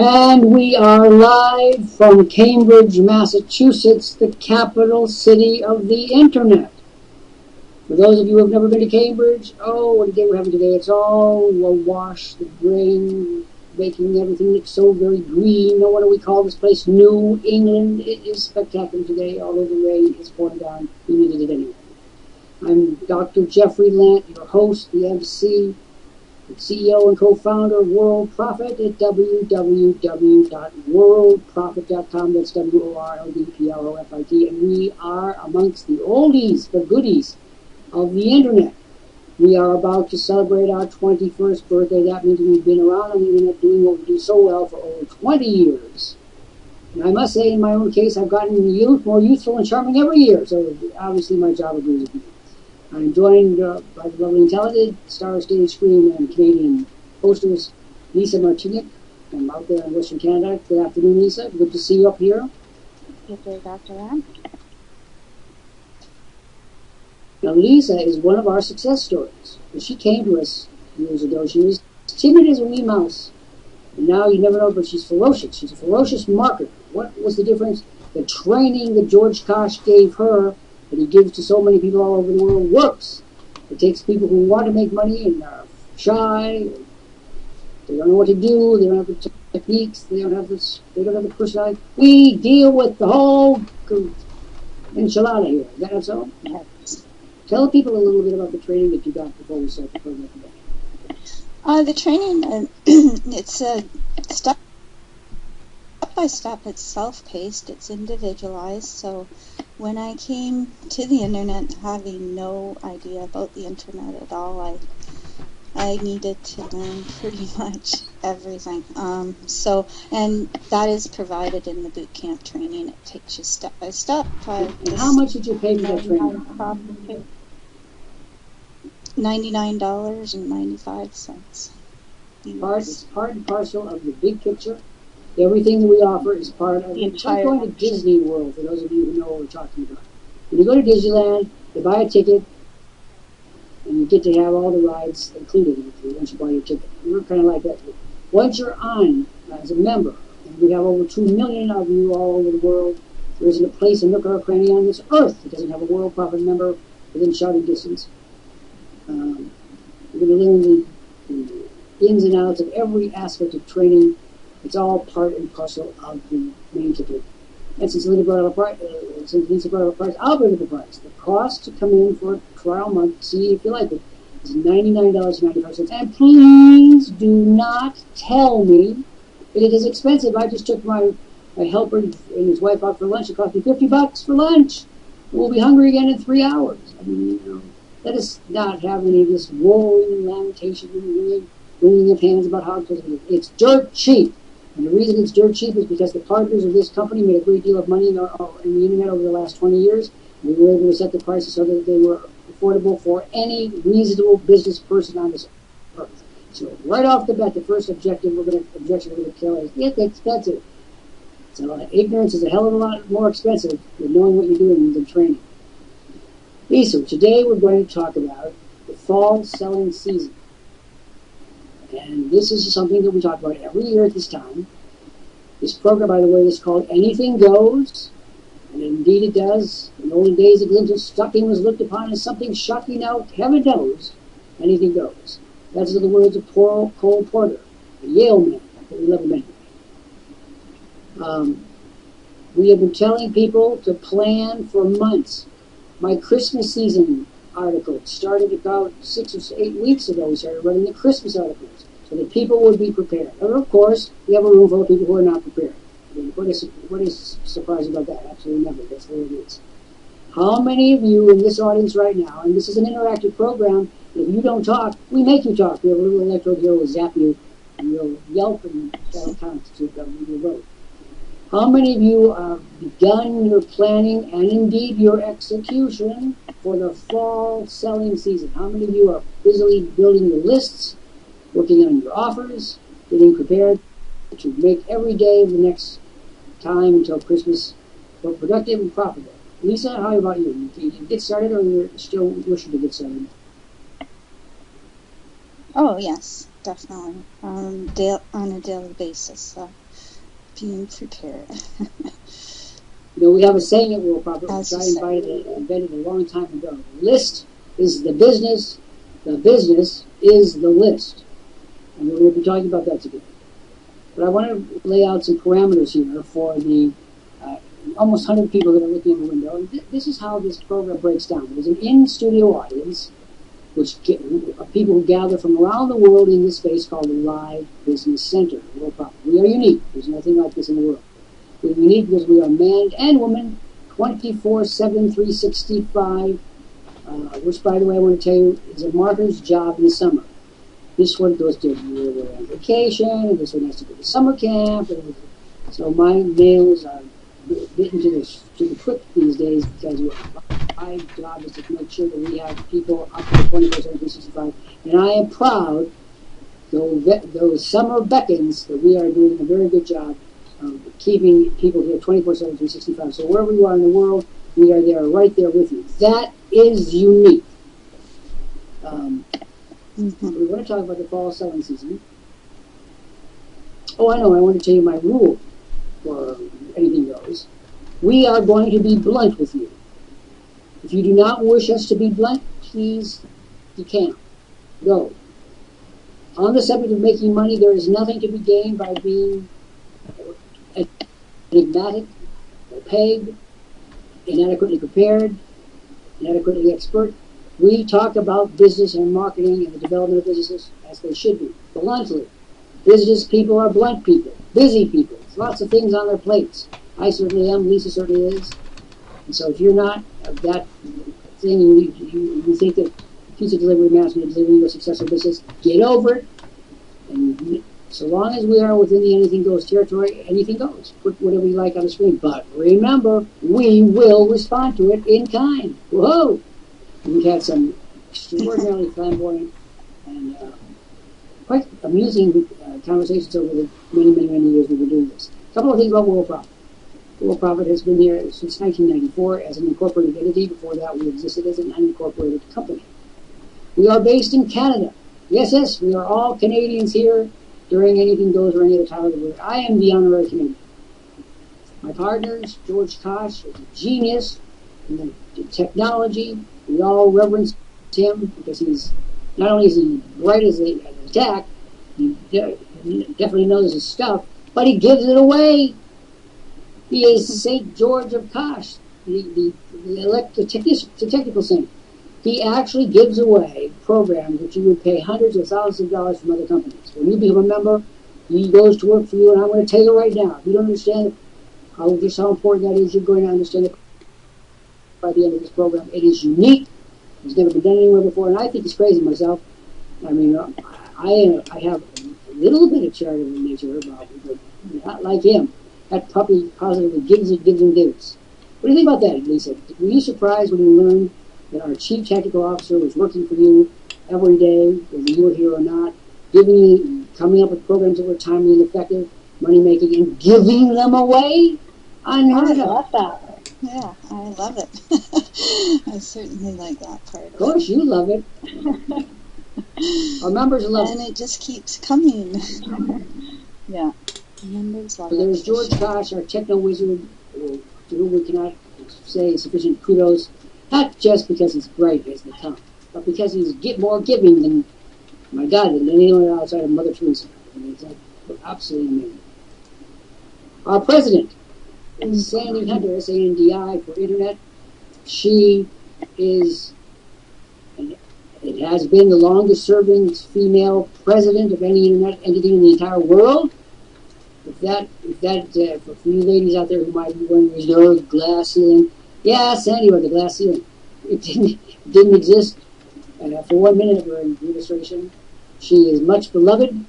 And we are live from Cambridge, Massachusetts, the capital city of the internet. For those of you who have never been to Cambridge, what a day we're having today. It's all awash, the rain making everything look so very green. No wonder we call this place New England. It is spectacular today, although the rain is pouring down. We needed it anyway. I'm Dr. Jeffrey Lant, your host, the MC, the CEO and co-founder of Worldprofit at www.worldprofit.com. That's WORLDPROFIT. And we are amongst the oldies, the goodies of the internet. We are about to celebrate our 21st birthday. That means we've been around on the internet doing what we do so well for over 20 years. And I must say, in my own case, I've gotten more youthful and charming every year. So obviously my job agrees with me. I'm joined by the lovely and talented star stage, screen, and Canadian hostess, Lisa Martinic. I'm out there in Western Canada. Good afternoon, Lisa. Good to see you up here. Good day, Dr. Lam. Now, Lisa is one of our success stories. When she came to us years ago, she was timid as a wee mouse. And now you never know, but she's ferocious. She's a ferocious marketer. What was the difference? The training that George Kosh gave her, that he gives to so many people all over the world, works. It takes people who want to make money and are shy, they don't know what to do, they don't have the techniques, they don't have the personality. We deal with the whole enchilada here. Is that not so? Yes. Tell people a little bit about the training that you got before we start the program today. The training, it's a step-by-step, it's self-paced, it's individualized, so when I came to the internet having no idea about the internet at all, I needed to learn pretty much everything. And that is provided in the boot camp training. It takes you step by step. And how much did you pay for that training? $99.95. It's part and parcel of the big picture. Everything that we offer is part of it. It's like going to Disney World, for those of you who know what we're talking about. When you go to Disneyland, you buy a ticket, and you get to have all the rides included once you buy your ticket. We're kind of like that. Once you're on as a member, and we have over 2 million of you all over the world, there isn't a place, a nook or a cranny on this earth that doesn't have a Worldprofit member within shouting distance. You're going to learn the ins and outs of every aspect of training. It's all part and parcel of the main ticket. And since Lisa brought up a price, I'll bring up the price. The cost to come in for a trial month, see if you like it, is $99.95. And please do not tell me that it is expensive. I just took my helper and his wife out for lunch. It cost me $50 for lunch. We'll be hungry again in 3 hours. I mean, let us not have any of this roaring and lamentation and wringing of hands about how expensive it is. It's dirt cheap. And the reason it's dirt cheap is because the partners of this company made a great deal of money in the internet over the last 20 years. And we were able to set the prices so that they were affordable for any reasonable business person on this earth. So right off the bat, the first objection we're going to kill is, it's expensive. So ignorance is a hell of a lot more expensive than knowing what you're doing than training. Lisa, today we're going to talk about the fall selling season. And this is something that we talk about every year at this time. This program, by the way, is called Anything Goes. And indeed it does. In the olden days, a glimpse of stocking was looked upon as something shocking. Now, heaven knows, anything goes. That's the words of poor Cole Porter, a Yale man, that we love him anyway. We have been telling people to plan for months. My Christmas season article started about 6 or 8 weeks ago. We started running the Christmas articles so that people would be prepared. And of course, we have a room full of people who are not prepared. I mean, what is surprising about that? Absolutely nothing. That's the way it is. How many of you in this audience right now, and this is an interactive program, and if you don't talk, we make you talk. We have a little electrode here, we'll zap you, and you'll yelp, and that'll constitute your vote. How many of you have begun your planning and indeed your execution for the fall selling season? How many of you are busily building your lists, working on your offers, getting prepared to make every day of the next time until Christmas both productive and profitable? Lisa, how about you? Did you get started, or you're still wishing to get started? Oh, yes, definitely. On a daily basis. being prepared. You know, we have a saying at Worldprofit, which I invented a long time ago. The list is the business is the list. And we're going to be talking about that today. But I want to lay out some parameters here for the almost 100 people that are looking in the window. And this is how this program breaks down. There's an in-studio audience, which are people who gather from around the world in this space called the Live Business Center. Worldprofit. We are unique. There's nothing like this in the world. We're unique because we are man and woman, 24/7, 365, which, by the way, I want to tell you, is a marketer's job in the summer. This one goes to we're on vacation, and this one has to go to summer camp. And so my nails are bitten to the quick these days because my job is to make sure that we have people up to 24/7, 365. And I am proud, though summer beckons, that we are doing a very good job of keeping people here 24/7, 365. So wherever you are in the world, we are there, right there with you. That is unique. We want to talk about the fall selling season. Oh, I know. I want to tell you my rule for anything goes. We are going to be blunt with you. If you do not wish us to be blunt, please, you can't. Go. On the subject of making money, there is nothing to be gained by being enigmatic, opaque, inadequately prepared, inadequately expert. We talk about business and marketing and the development of businesses as they should be, bluntly. Business people are blunt people, busy people. There's lots of things on their plates. I certainly am. Lisa certainly is. And so if you're not that thing, you think that pizza delivery man is going to deliver you a successful business, get over it. And so long as we are within the anything goes territory, anything goes. Put whatever you like on the screen. But remember, we will respond to it in kind. Whoa! We've had some extraordinarily flamboyant and quite amusing conversations over the many years we've been doing this. A couple of things about Worldprofit. Worldprofit has been here since 1994 as an incorporated entity. Before that, we existed as an unincorporated company. We are based in Canada. Yes, we are all Canadians here during Anything Goes or any other time of the week. I am the honorary Canadian. My partners, George Koch, is a genius in the technology. We all reverence him because he's not only is he bright as a tack, he definitely knows his stuff, but he gives it away. He is St. George of Koch, the technical saint. He actually gives away programs which you would pay hundreds of thousands of dollars from other companies. When you become a member, he goes to work for you, and I'm going to tell you right now, if you don't understand how important that is, you're going to understand it by the end of this program. It is unique. It's never been done anywhere before, and I think it's crazy myself. I mean, I have a little bit of charitable nature about me, but not like him. That puppy positively gives and gives. What do you think about that, Lisa? Were you surprised when you learned that our chief technical officer was working for you every day, whether you were here or not, coming up with programs that were timely and effective, money-making, and giving them away? Unheard of. I love that. Yeah, I love it. I certainly like that part of it. Of course, you love it. Our members love it. And it just keeps coming. Yeah, members love it. So there's George Koch, our techno-wizard, to whom we cannot say sufficient kudos, not just because he's bright as they come, but because he's more giving than, my God, than anyone outside of Mother Teresa. I mean, it's like absolutely amazing. Our president is Sandy Hunter, SANDI for Internet. She is, and it has been the longest-serving female president of any Internet entity in the entire world. For you ladies out there who might be wondering, is there a glass ceiling? Yeah, Sandy with the glass ceiling. It didn't exist for 1 minute of her administration. She is much beloved.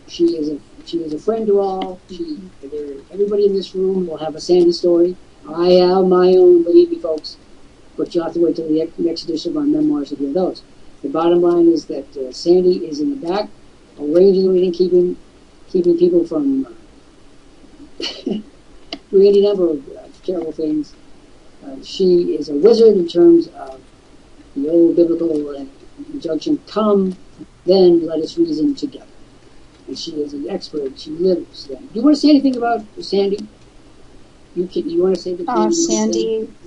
She is a friend to all. Everybody in this room will have a Sandy story. I have my own, believe me, folks. But you'll have to wait till the next edition of our memoirs to hear those. The bottom line is that Sandy is in the back, arranging everything, keeping people from doing any number of terrible things. She is a wizard in terms of the old biblical injunction, come, then let us reason together. and she is an expert. She lives them. Do you want to say anything about Sandy? You want to say the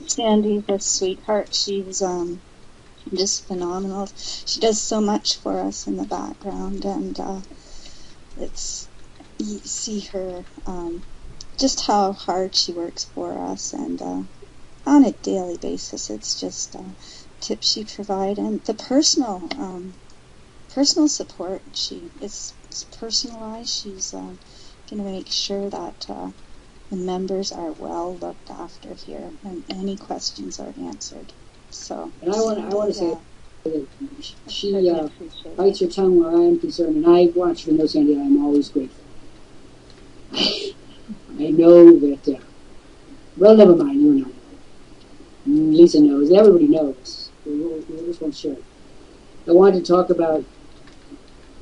Sandy's a sweetheart. She's just phenomenal. She does so much for us in the background, and you see her just how hard she works for us, and on a daily basis, it's just tips she provides, and the personal support. It's personalized. She's going to make sure that the members are well looked after here, and any questions are answered. So, and I want to say that she bites her tongue where I am concerned, and I want you to know, Sandy, I am always grateful. I know that. Well, never mind. You know. Lisa knows. Everybody knows. We just won't share it. I wanted to talk about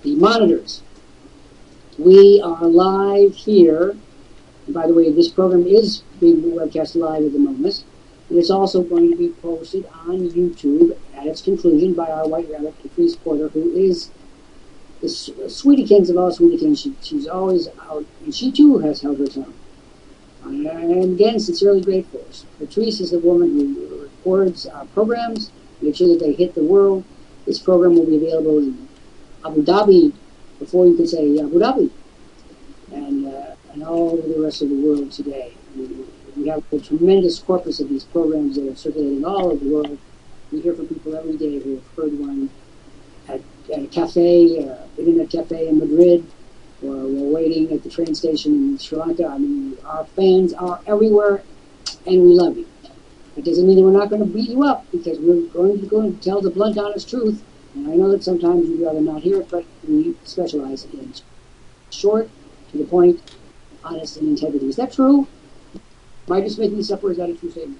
the monitors. We are live here. And by the way, this program is being webcast live at the moment. And it's also going to be posted on YouTube at its conclusion by our White Rabbit, Caprice Porter, who is the sweetiekins of all sweetiekins. She's always out, and she too has held her tongue. And again, sincerely grateful. Patrice is the woman who records our programs, make sure that they hit the world. This program will be available in Abu Dhabi before you can say Abu Dhabi, and all over the rest of the world today. We have a tremendous corpus of these programs that are circulating all over the world. We hear from people every day who have heard one at a cafe, internet cafe in Madrid, or we're waiting at the train station in Sri Lanka. I mean, our fans are everywhere, and we love you. It doesn't mean that we're not going to beat you up, because we're going to go and tell the blunt, honest truth. And I know that sometimes you'd rather not hear it, but we specialize in short, to the point, honest, and integrity. Is that true? Am I just making this up, or is that a true statement?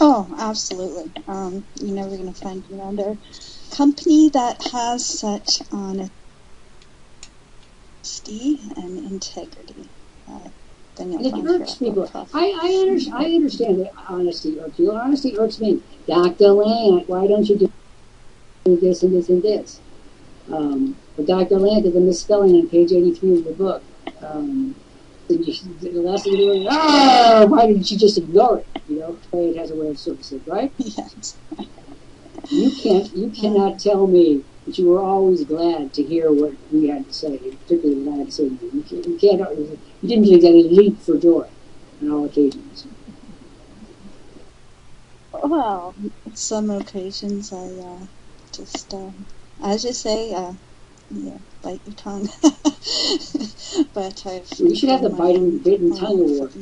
Oh, absolutely. You're never going to find another company that has such honesty and integrity. Then you'll find it irks people. I understand that honesty irks you. Honesty irks me. Dr. Lant, why don't you do this and this and this? But Dr. Lant did a misspelling on page 83 of the book. The last thing you do is, why didn't she just ignore it? You know, it has a way of surfacing, right? Yes. You cannot tell me that you were always glad to hear what we had to say, particularly what I had to say to you. You didn't exactly leap for joy on all occasions. Well, some occasions I just, as you say, bite your tongue. But we should have the bitten tongue award.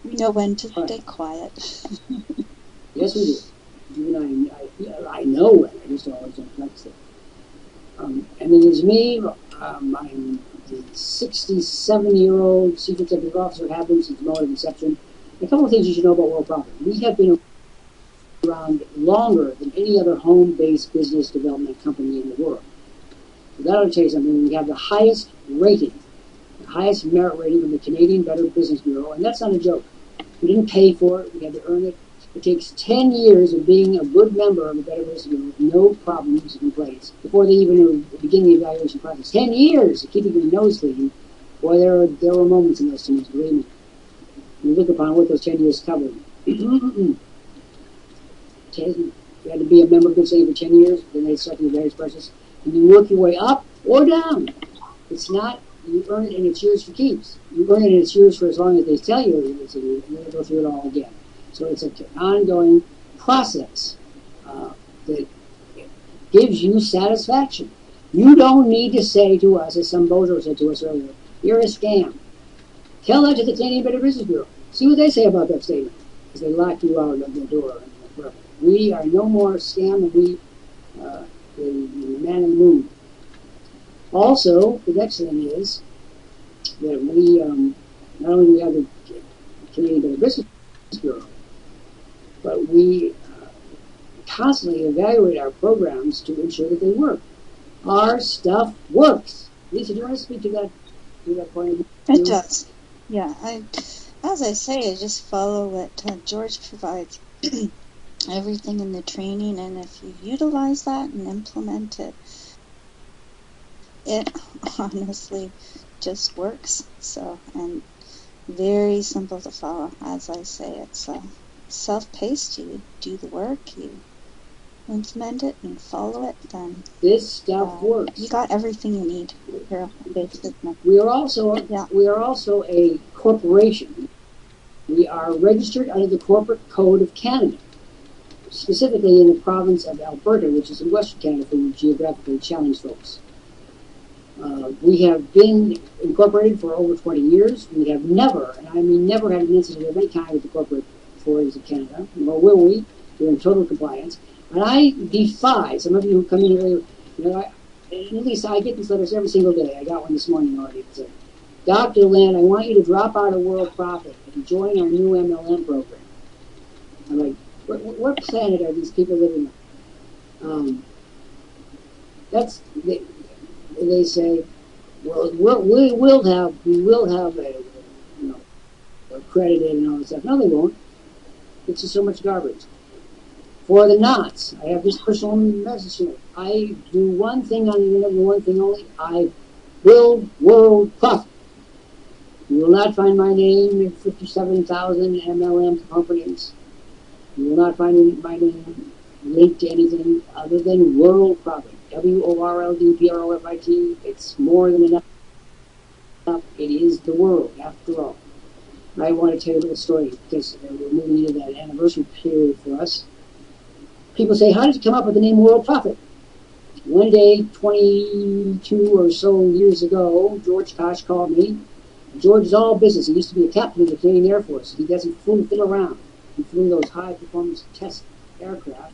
We know when to stay quiet. Yes, we do. Even I know when. I just always don't flex it. And then there's me. I'm the 67-year-old Chief Executive Officer, have been since the moment of inception. A couple of things you should know about Worldprofit. We have been around longer than any other home-based business development company in the world. So that'll tell you something. We have the highest rating, the highest merit rating from the Canadian Better Business Bureau, and that's not a joke. We didn't pay for it. We had to earn it. It takes 10 years of being a good member of the Better Business Bureau with no problems and complaints before they even begin the evaluation process. 10 years of keeping your nose clean. Boy, there were moments in those 10 years, believe me. When you look upon what those 10 years covered. You had to be a member of Good Standing for 10 years, then they select your various process, and you work your way up or down. It's not, you earn it and it's yours for keeps. You earn it and it's yours for as long as they tell you it's yours, and then you go through it all again. So it's an ongoing process that gives you satisfaction. You don't need to say to us, as some bozo said to us earlier, you're a scam. Tell that to the Canadian Better Business Bureau. See what they say about that statement, because they lock you out of the door. We are no more scam than the man in the moon. Also, the next thing is that we not only do we have the Canadian Better Business Bureau, but we constantly evaluate our programs to ensure that they work. Our stuff works. Lisa, do you want to speak to that point of view? It does. Yeah. As I say, I just follow what George provides. everything in the training, and if you utilize that and implement it, it honestly just works. So, and very simple to follow. As I say, it's self-paced. You do the work, you implement it and follow it, then this stuff works. You got everything you need for a basic business. We are also a corporation. We are registered under the Corporate Code of Canada, specifically in the province of Alberta, which is in Western Canada for you geographically challenged folks. We have been incorporated for over 20 years. We have never, and I mean never, had an incident of any kind with the corporate authorities of Canada, nor will we. We're in total compliance. And I defy some of you who come in here, at least I get these letters every single day. I got one this morning already. It said, Dr. Lant, I want you to drop out of Worldprofit and join our new MLM program. I'm like, what planet are these people living on? They say, well, we will have accredited and all this stuff. No, they won't. It's just so much garbage. For the knots, I have this personal message here. I do one thing on the internet, and one thing only. I build world profit. You will not find my name in 57,000 MLM companies. You will not find my name linked to anything other than world profit. WORLDPROFIT. It's more than enough. It is the world, after all. I want to tell you a little story because we're moving into that anniversary period for us. People say, how did you come up with the name World Profit? One day, 22 or so years ago, George Kosh called me. George is all business. He used to be a captain of the Canadian Air Force. He doesn't fiddle around. He flew those high-performance test aircraft.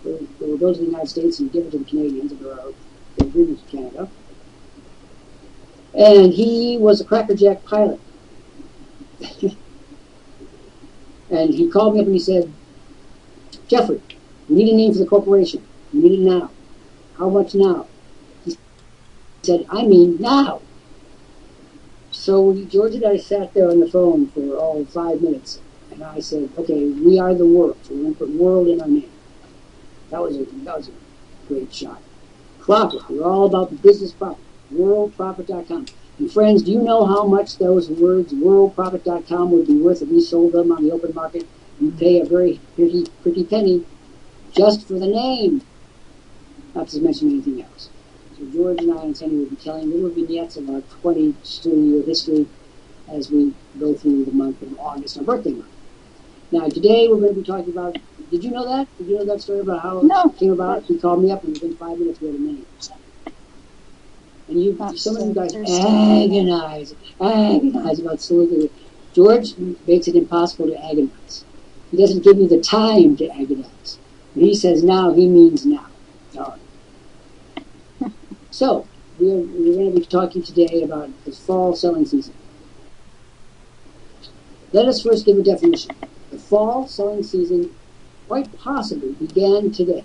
They were built in the United States and given to the Canadians if they're agreement to Canada. And he was a crackerjack pilot. And he called me up and he said, Jeffrey, we need a name for the corporation. We need it now. How much now? He said, I mean now. So George and I sat there on the phone for 5 minutes. And I said, okay, we are the world. So we're going to put world in our name. That was a great shot. Profit. We're all about the business profit. Worldprofit.com. And friends, do you know how much those words, worldprofit.com, would be worth if we sold them on the open market? You'd pay a very pretty penny just for the name, not to mention anything else. So George and I and Sandy will be telling little vignettes of our 20-year history as we go through the month of August, our birthday month. Now, today we're going to be talking about, did you know that? Did you know that story about how it came about? He called me up and within 5 minutes we had a name. And some of you guys agonize about solidity. George makes it impossible to agonize. He doesn't give you the time to agonize. When he says now, he means now. All right. So, we're going to be talking today about the fall selling season. Let us first give a definition. The fall selling season quite possibly began today.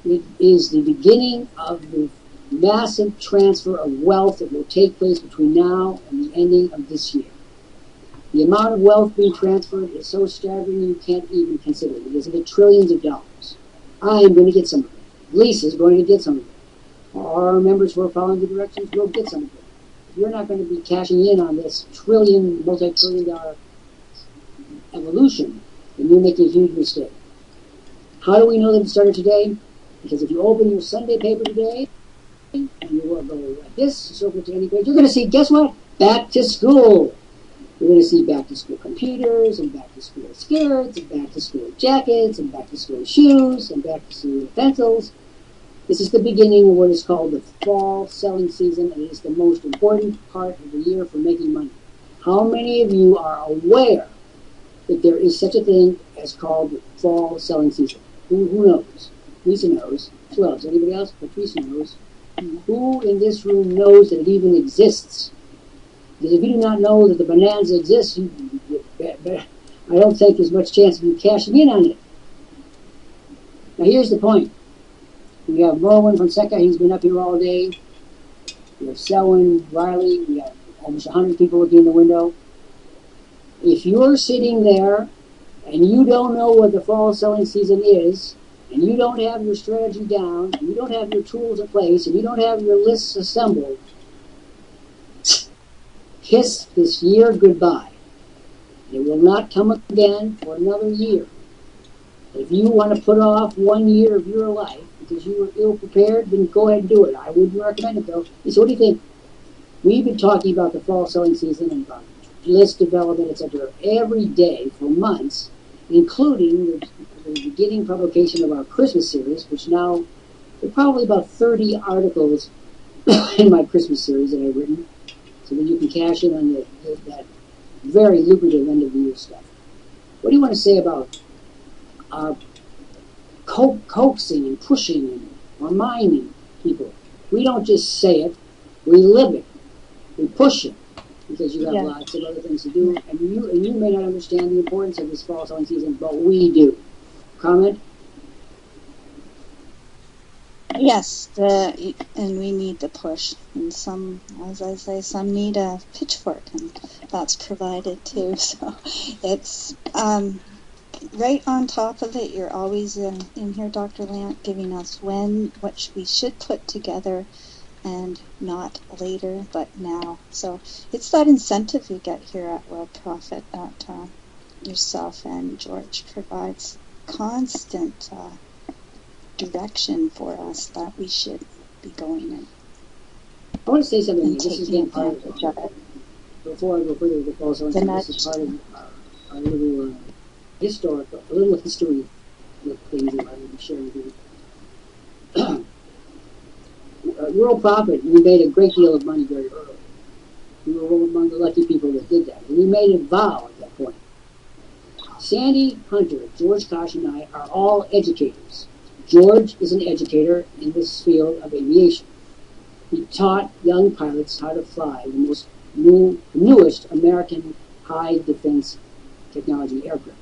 It is the beginning of the massive transfer of wealth that will take place between now and the ending of this year. The amount of wealth being transferred is so staggering you can't even consider it. It is in the trillions of dollars. I am going to get some of it. Lisa is going to get some of it. Our members who are following the directions will get some of it. If you're not going to be cashing in on this multi-trillion dollar evolution, then you're making a huge mistake. How do we know that it started today? Because if you open your Sunday paper today, and you will go like this, just open it to any page, you're going to see, guess what? Back to school. You're going to see back to school computers, and back to school skirts, and back to school jackets, and back to school shoes, and back to school pencils. This is the beginning of what is called the fall selling season, and it is the most important part of the year for making money. How many of you are aware that there is such a thing as called the fall selling season? Who knows? Lisa knows. Who else? Anybody else? Patricia knows. Who in this room knows that it even exists? Because if you do not know that the bonanza exists, I don't think there's much chance of you cashing in on it. Now here's the point. We have Merwin Fonseca, he's been up here all day. We have Selwyn, Riley, we have almost 100 people looking in the window. If you're sitting there and you don't know what the fall selling season is, and you don't have your strategy down, and you don't have your tools in place, and you don't have your lists assembled, kiss this year goodbye. It will not come again for another year. If you want to put off 1 year of your life because you were ill-prepared, then go ahead and do it. I wouldn't recommend it, though. So what do you think? We've been talking about the fall selling season and about list development, etc., every day for months, including the beginning publication of our Christmas series, which now, there are probably about 30 articles in my Christmas series that I've written, so that you can cash in on that very lucrative end of the year stuff. What do you want to say about our coaxing and pushing and reminding people? We don't just say it, we live it. We push it because you have lots of other things to do, and you may not understand the importance of this fall selling season, but we do. Comment? Yes, and we need to push. And some, as I say, some need a pitchfork, and that's provided too. So it's right on top of it. You're always in here, Dr. Lant, giving us what we should put together, and not later, but now. So it's that incentive you get here at Worldprofit that yourself and George provides constant direction for us that we should be going in. I want to say something. And This is taking again part advantage of it. Before I go further with the fall selling season, this is part of our little a little history with things that I will be sharing with you. Worldprofit, we made a great deal of money very early. We were among the lucky people that did that. And we made a vow at that point. Sandy Hunter, George Kosh, and I are all educators. George is an educator in this field of aviation. He taught young pilots how to fly the newest American high defense technology aircraft.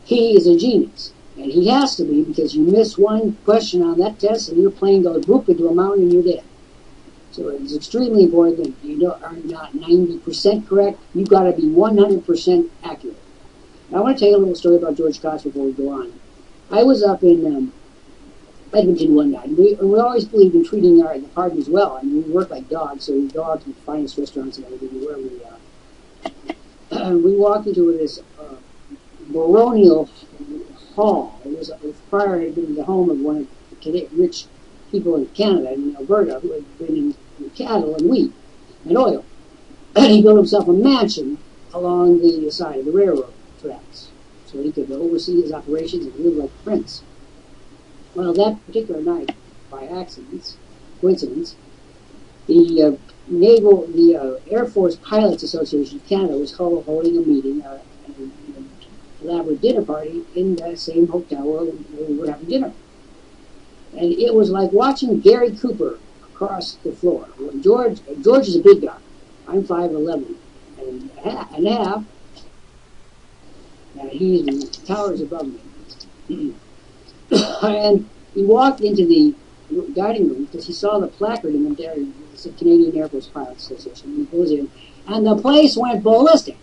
He is a genius. And he has to be, because you miss one question on that test and your plane goes boop into a mountain and you're dead. So it's extremely important that you are not 90% correct. You've got to be 100% accurate. Now, I want to tell you a little story about George Koch before we go on. I was up in Edmonton one night, and we always believed in treating the partners well. I mean, we work like dogs, so we go out to the finest restaurants and everything where we are. We walked into this baronial hall. It was prior had been the home of one of the rich people in Canada, in Alberta, who had been in cattle and wheat and oil. And he built himself a mansion along the side of the railroad tracks so he could oversee his operations and live like a prince. Well, that particular night, by coincidence, the Air Force Pilots Association of Canada was holding a meeting, an elaborate dinner party in that same hotel where we were having dinner. And it was like watching Gary Cooper across the floor. George is a big guy. I'm 5'11" and a half. He towers above me. And he walked into the dining room because he saw the placard in the it's the Canadian Air Force Pilots Association. He goes in, and the place went ballistic.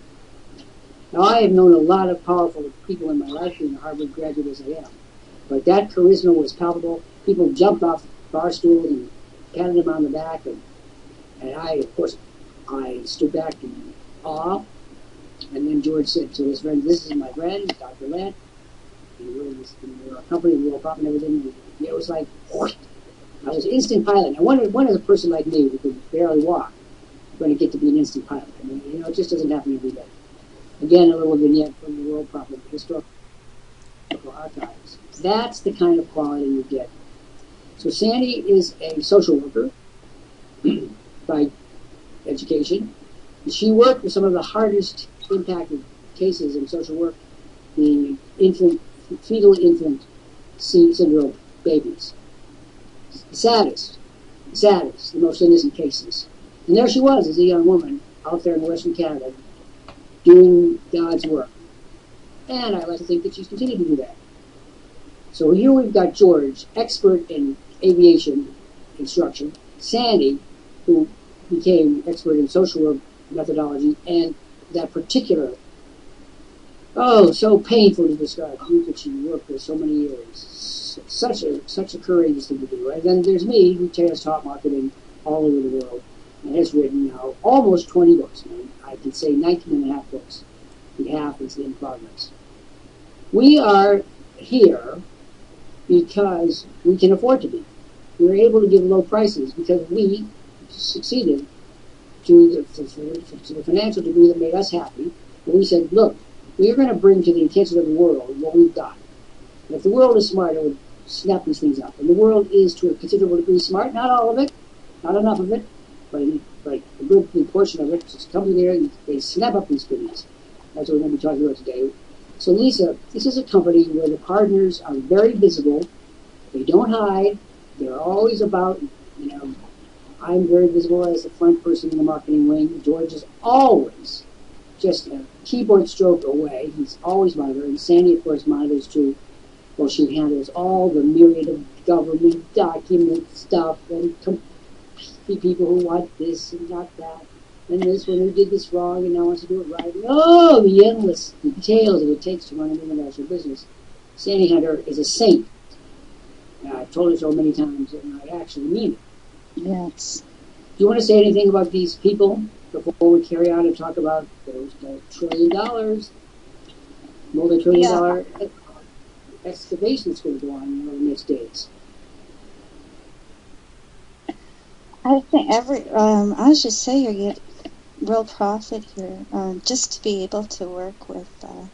Now, I have known a lot of powerful people in my life, being a Harvard graduate as I am. But that charisma was palpable. People jumped off bar stools and patted him on the back. And I, of course, I stood back in awe. And then George said to his friend, "This is my friend, Dr. Lant. And we're a company, Worldprofit and everything." And it was like, whoosh. I was an instant pilot. Now, when is a person like me who could barely walk going to get to be an instant pilot? I mean, it just doesn't happen every day. Again, a little vignette from the Worldprofit historical archives. That's the kind of quality you get. So Sandy is a social worker by education. She worked with some of the hardest impacted cases in social work, the fetal infant syndrome babies. The saddest, the most innocent cases. And there she was as a young woman out there in Western Canada doing God's work. And I like to think that she's continued to do that. So here we've got George, expert in aviation instruction, Sandy, who became expert in social work methodology, and that particular Oh, so painful to describe you that you worked for so many years. Such a courageous thing to do. And then there's me, who has taught marketing all over the world and has written now almost 20 books. And I can say 19 and a half books. The half is in progress. We are here because we can afford to be. We're able to give low prices because we succeeded to the financial degree that made us happy. And we said, look, we are going to bring to the attention of the world what we've got. And if the world is smart, it would snap these things up. And the world is, to a considerable degree, smart. Not all of it, not enough of it, but a good portion of it just comes in there and they snap up these goodies. That's what we're going to be talking about today. So, Lisa, this is a company where the partners are very visible. They don't hide. They're always about, I'm very visible as the front person in the marketing wing. George is always just a keyboard stroke away. He's always monitoring. Sandy, of course, monitors too. Well, she handles all the myriad of government document stuff and people who want this and not that. And this one who did this wrong and now wants to do it right. Oh, the endless details that it takes to run an international business. Sandy Hunter is a saint. I've told her so many times, and I actually mean it. Yes. Do you want to say anything about these people before we carry on and talk about those $1 trillion, multi-trillion-dollar excavation that's going to go on in the next days? I think I was just saying, you get Worldprofit here, just to be able to work with the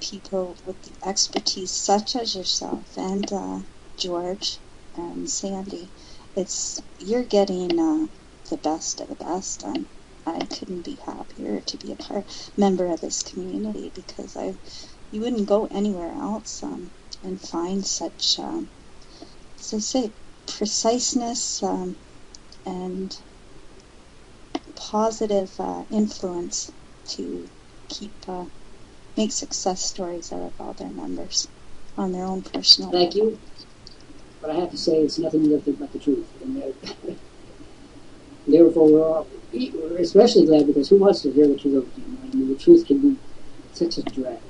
people with the expertise such as yourself and George and Sandy. You're getting the best of the best. I couldn't be happier to be a member of this community, because you wouldn't go anywhere else and find such, as I say, preciseness and positive influence to make success stories out of all their members on their own personal level. Thank you. But I have to say, it's nothing but the truth. And therefore, we're especially glad, because who wants to hear the truth? I mean, the truth can be such a drag.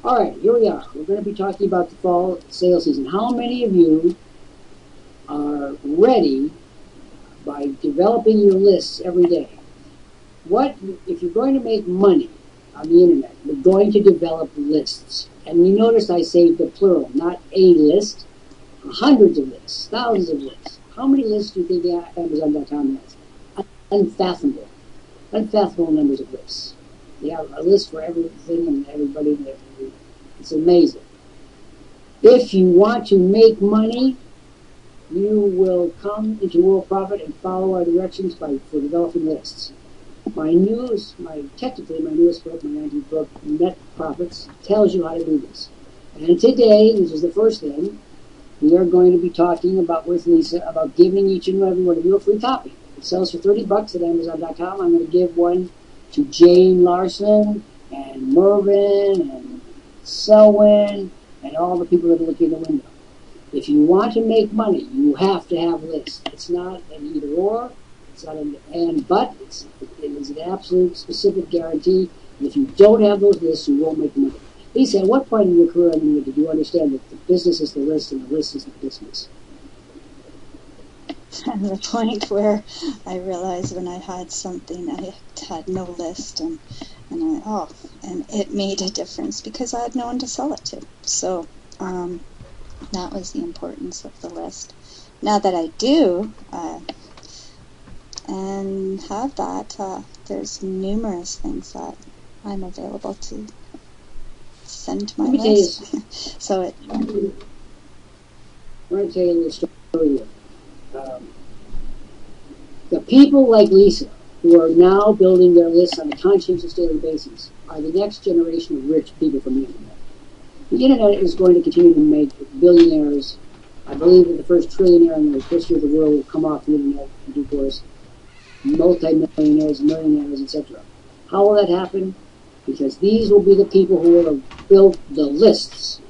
All right, here we are. We're going to be talking about the fall sales season. How many of you are ready by developing your lists every day? If you're going to make money on the internet, you're going to develop lists. And you notice I say the plural, not a list. Hundreds of lists, thousands of lists. How many lists do you think Amazon.com has? Unfathomable. Unfathomable numbers of lists. They have a list for everything and everybody. It's amazing. If you want to make money, you will come into Worldprofit and follow our directions for developing lists. My newest book, my 19th book, Net Profits, tells you how to do this. And today, this is the first thing, we are going to be talking about with Lisa about giving each and every one of you a free copy. It sells for $30 at Amazon.com. I'm going to give one to Jane Larson and Mervyn and Selwyn and all the people that are looking in the window. If you want to make money, you have to have lists. It's not an either or. It's not an and but. It is an absolute specific guarantee. And if you don't have those lists, you won't make money. Lisa, at what point in your career did you understand that the business is the list and the list is the business? At the point where I realized when I had something, I had no list, and it made a difference because I had no one to sell it to. So that was the importance of the list. Now that I do and have that, there's numerous things that I'm available to send to my list. So I'm going to tell you a story here. The people like Lisa, who are now building their lists on a conscientious daily basis, are the next generation of rich people from the internet. The internet is going to continue to make billionaires. I believe that the first trillionaire in the history of the world will come off the internet in due course. Multi-millionaires, millionaires, etc. How will that happen? Because these will be the people who will have built the lists.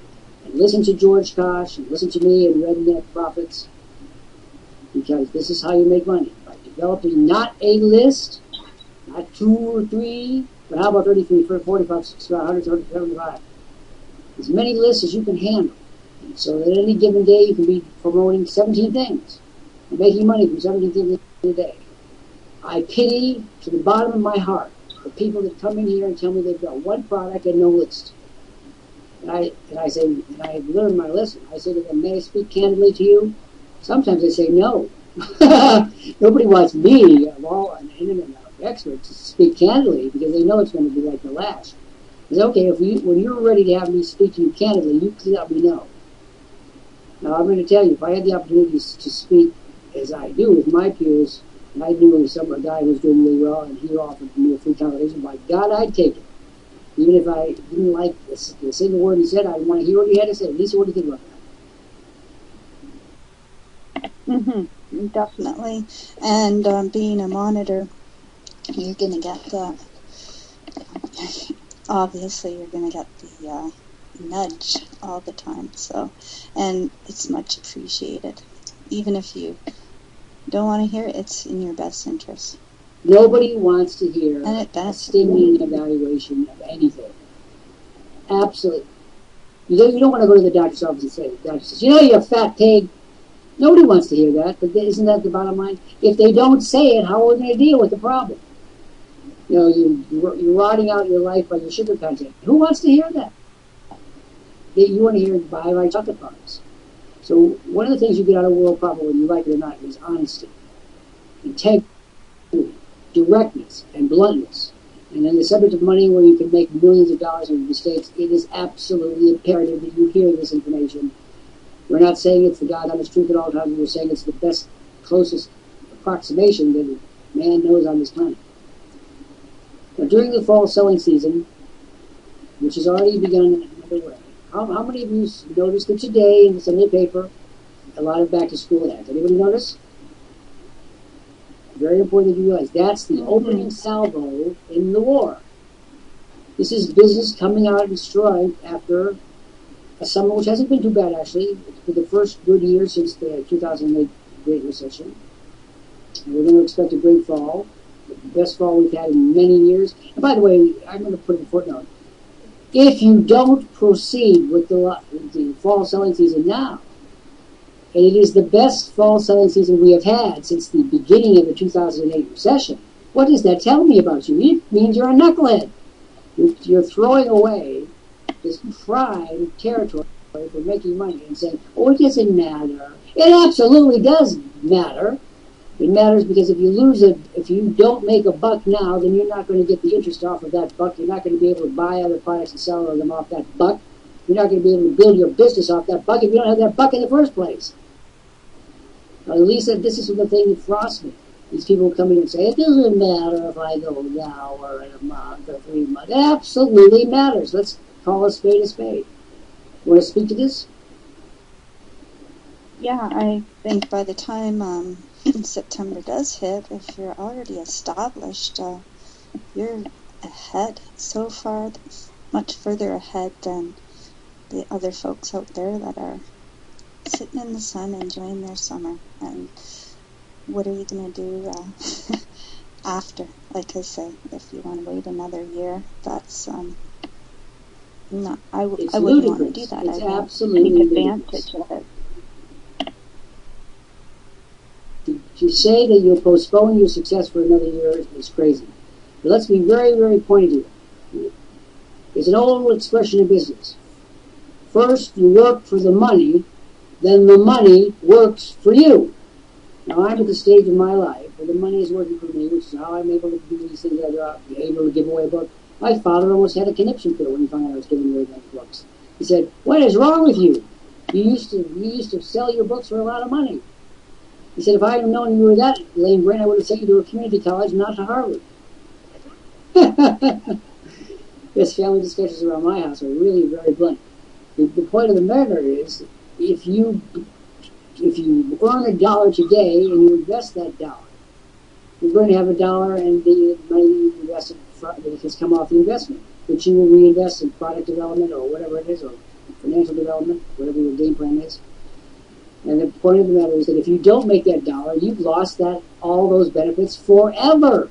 And listen to George Kosh, and listen to me and read Net Profits. Because this is how you make money. By developing not a list, not 2 or 3, But how about 33, 45, 65, 100, 175? As many lists as you can handle. So that any given day you can be promoting 17 things and making money from 17 things a day. I pity to the bottom of my heart the people that come in here and tell me they've got one product and no list. And I say, and I learned my lesson. I say to them, may I speak candidly to you? Sometimes they say no. Nobody wants me, of all an internet expert, to speak candidly because they know it's going to be like the last. It's okay, when you're ready to have me speak to you candidly, you can let me know. Now, I'm going to tell you, if I had the opportunity to speak as I do with my peers, and I knew a guy who was doing really well, and he offered me a free conversation, by God, I'd take it. Even if I didn't like a single word he said, I'd want to hear what he had to say. Lisa, what do you think about that? Mm-hmm. Definitely. And being a monitor, you're going to get the, obviously you're going to get the nudge all the time. So, and it's much appreciated. Even if you don't want to hear it, it's in your best interest. Nobody wants to hear a stinging evaluation of anything. Absolutely. You don't want to go to the doctor's office and say, the doctor says, you're a fat pig. Nobody wants to hear that, but isn't that the bottom line? If they don't say it, how are we going to deal with the problem? You're rotting out your life by your sugar content. Who wants to hear that? You want to hear buy my chocolate bars. So one of the things you get out of Worldprofit, whether you like it or not, is honesty, integrity, directness, and bluntness. And then the subject of money, where you can make millions of dollars in mistakes, it is absolutely imperative that you hear this information. We're not saying it's the God honest truth at all times. We're saying it's the best, closest approximation that man knows on this planet. Now, during the fall selling season, which has already begun in another way, how many of you noticed that today in the Sunday paper, a lot of back-to-school ads? Anybody notice? Very important that you realize that's the opening salvo in the war. This is business coming out in stride after a summer which hasn't been too bad, actually, for the first good year since the 2008 Great Recession. And we're going to expect a great fall, the best fall we've had in many years. And by the way, I'm going to put a footnote. If you don't proceed with the fall selling season now, and it is the best fall selling season we have had since the beginning of the 2008 recession, what does that tell me about you? It means you're a knucklehead. You're throwing away this prime territory for making money and saying, oh, it doesn't matter. It absolutely does matter. It matters because if you don't make a buck now, then you're not going to get the interest off of that buck. You're not going to be able to buy other products and sell them off that buck. You're not going to be able to build your business off that buck if you don't have that buck in the first place. Now, Lisa, this is the thing that frosts me. These people come in and say, it doesn't matter if I go now or in a month or 3 months. It absolutely matters. Let's call a spade a spade. You want to speak to this? Yeah, I think by the time September does hit, if you're already established, you're ahead, so far, much further ahead than the other folks out there that are sitting in the sun enjoying their summer. And what are you going to do after? Like I say, if you want to wait another year, that's not. I wouldn't want to do that. It's I absolutely take advantage of it. To say that you'll postpone your success for another year is crazy. But let's be very, very pointed here. It's an old expression in business. First, you work for the money, then the money works for you. Now, I'm at the stage in my life where the money is working for me, which is how I'm able to do these things. I'm able to give away a book. My father almost had a conniption fit when he found out I was giving away those books. He said, "What is wrong with you? You used to sell your books for a lot of money." He said, "If I had known you were that lame brain, I would have sent you to a community college, not to Harvard." Yes, family discussions around my house are really very blunt. The point of the matter is, if you earn $1 today and you invest that $1, you're going to have $1 and the money you invested that has come off the investment, which you will reinvest in product development or whatever it is, or financial development, whatever your game plan is. And the point of the matter is that if you don't make that $1, you've lost all those benefits forever.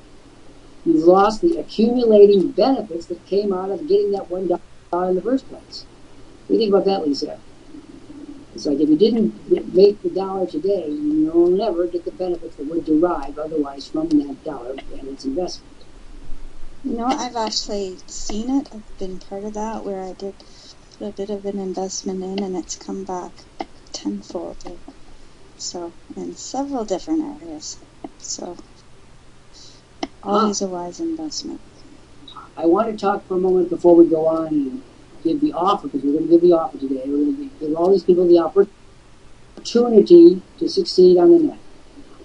You've lost the accumulating benefits that came out of getting that $1 in the first place. What do you think about that, Lisa? It's like if you didn't make the dollar today, you'll never get the benefits that would derive otherwise from that dollar and its investment. I've actually seen it. I've been part of that where I did put a bit of an investment in and it's come back tenfold. So, in several different areas. So, always a wise investment. I want to talk for a moment before we go on and give the offer, because we're going to give the offer today. We're going to give all these people the opportunity to succeed on the net.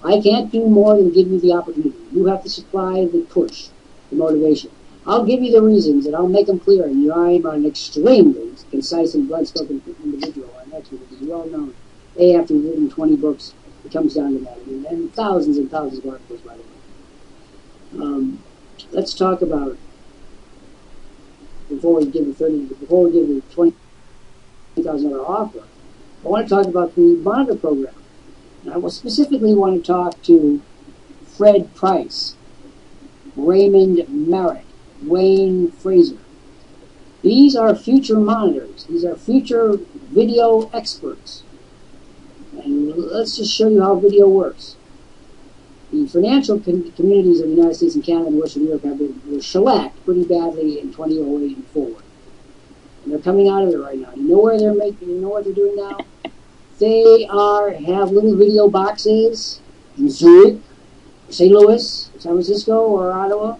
I can't do more than give you the opportunity. You have to supply the push, the motivation. I'll give you the reasons, and I'll make them clear. And I'm an extremely concise and blood-spoken individual. I'm actually, because you're all known. After you've written 20 books, it comes down to that. And thousands and thousands of articles, by the way. Let's talk about, before we give the $20,000 offer, I want to talk about the monitor program. And I will specifically want to talk to Fred Price, Raymond Merritt, Wayne Fraser. These are future monitors. These are future video experts. And let's just show you how video works. The financial communities of the United States and Canada and Western Europe were shellacked pretty badly in 2008 and forward. And they're coming out of it right now. You know where they're making? You know what they're doing now? They have little video boxes in Zurich, St. Louis, San Francisco, or Ottawa,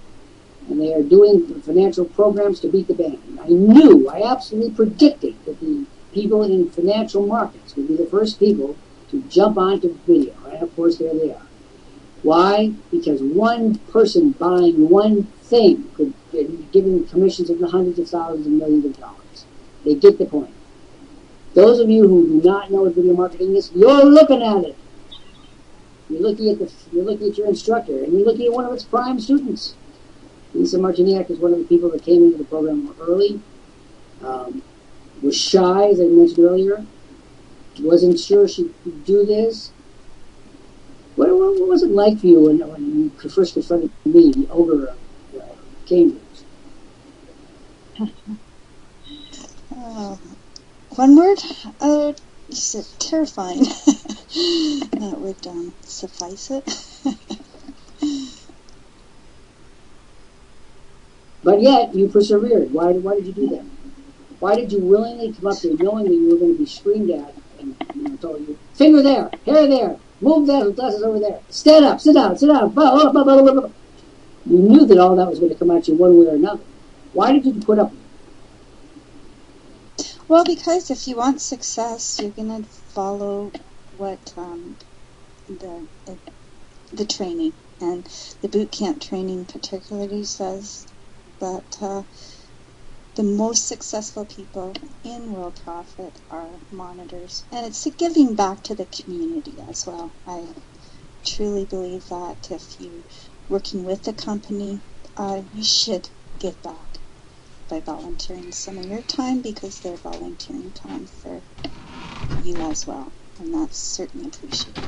and they are doing financial programs to beat the band. I absolutely predicted that the people in financial markets would be the first people to jump onto video. And of course, there they are. Why? Because one person buying one thing could be giving commissions of the hundreds of thousands and millions of dollars. They get the point. Those of you who do not know what video marketing is, you're looking at it. You're looking at your instructor, and you're looking at one of its prime students. Lisa Martiniak is one of the people that came into the program early. Was shy, as I mentioned earlier. Wasn't sure she could do this. What was it like for you when you first confronted me, the ogre of Cambridge? One word? Just terrifying. That would suffice it. But yet, you persevered. Why did you do that? Why did you willingly come up there knowing that you were going to be screamed at and told you, finger there, hair there, move that, glasses over there, stand up, sit down, blah, blah, blah, blah, blah. You knew that all that was going to come at you one way or another. Why did you put up with it? Well, because if you want success, you're going to follow what the training, and the boot camp training particularly says that the most successful people in Worldprofit are monitors. And it's a giving back to the community as well. I truly believe that if you're working with the company, you should give back by volunteering some of your time, because they're volunteering time for you as well. And that's certainly appreciated.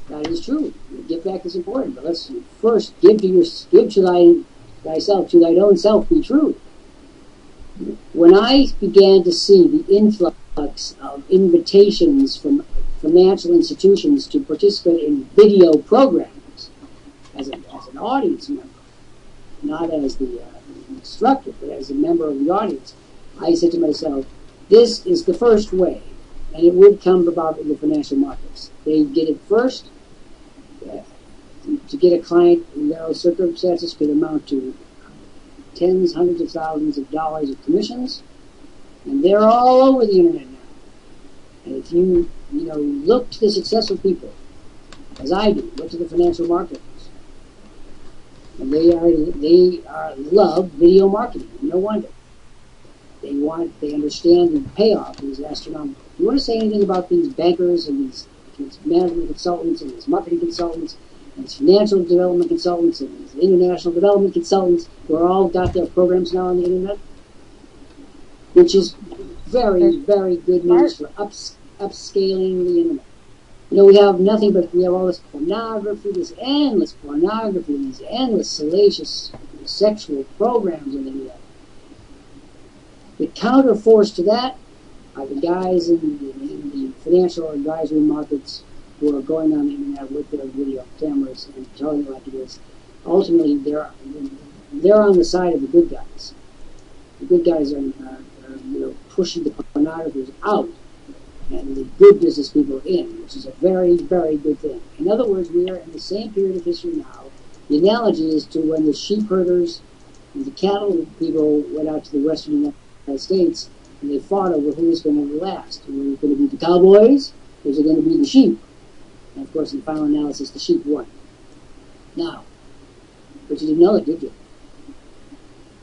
That is true. Give back is important. But let's first give to thyself, to thine own self be true. When I began to see the influx of invitations from financial institutions to participate in video programs as an audience member, not as the instructor, but as a member of the audience, I said to myself, this is the first way, and it would come about in the financial markets. They get it first. To get a client in those circumstances could amount to tens, hundreds of thousands of dollars of commissions, and they're all over the internet now. And if you look to the successful people, as I do, look to the financial markets, and they love video marketing. No wonder. They understand the payoff is astronomical. Do you want to say anything about these bankers and these management consultants and these marketing consultants and these financial development consultants and these international development consultants who are all got their programs now on the internet? Which is very, very good news for upscaling the internet. we have nothing but, we have all this pornography, this endless pornography, these endless salacious sexual programs on the internet. The counterforce to that are the guys in the financial advisory markets who are going on the internet with their video cameras and telling you like it is. Ultimately, they're on the side of the good guys. The good guys are pushing the pornographers out and the good business people in, which is a very, very good thing. In other words, we are in the same period of history now. The analogy is to when the sheep herders and the cattle people went out to the western United States and they fought over who was going to last. Was it going to be the cowboys or was it going to be the sheep? And of course, in the final analysis, the sheep won. Now, but you didn't know it, did you?